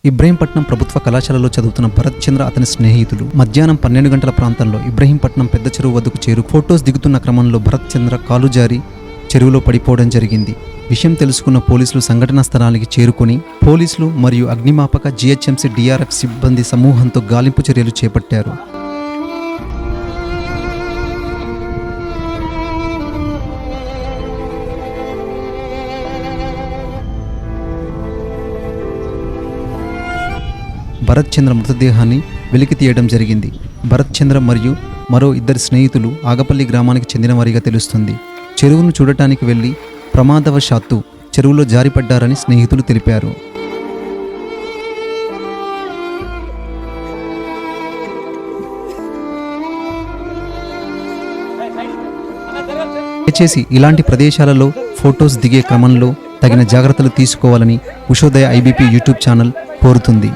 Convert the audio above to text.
ఇబ్రహీంపట్నం ప్రభుత్వ కళాశాలలో చదువుతున్న భరత్ చంద్ర అతని స్నేహితులు మధ్యాహ్నం 12 గంటల ప్రాంతంలో ఇబ్రహీంపట్నం పెద్ద చెరువు వద్దకు ఫొటోస్ దిగుతున్న క్రమంలో భరత్ చంద్ర కాలు జారి చెరువులో పడిపోవడం జరిగింది. విషయం తెలుసుకున్న పోలీసులు సంఘటనా స్థలానికి చేరుకుని పోలీసులు మరియు అగ్నిమాపక జీహెచ్ఎంసీ డిఆర్ఎఫ్ సిబ్బంది సమూహంతో గాలింపు చర్యలు చేపట్టారు. భరత్ చంద్ర మృతదేహాన్ని వెలికి తీయడం జరిగింది. భరత్ చంద్ర మరియు మరో ఇద్దరు స్నేహితులు ఆగపల్లి గ్రామానికి చెందినవారిగా తెలుస్తుంది. చెరువును చూడటానికి వెళ్లి ప్రమాదవశాత్తు చెరువులో జారిపడ్డారని స్నేహితులు తెలిపారు. దయచేసి ఇలాంటి ప్రదేశాలలో ఫొటోస్ దిగే క్రమంలో తగిన జాగ్రత్తలు తీసుకోవాలని ఉషోదయ ఐబీపీ యూట్యూబ్ ఛానల్ కోరుతుంది.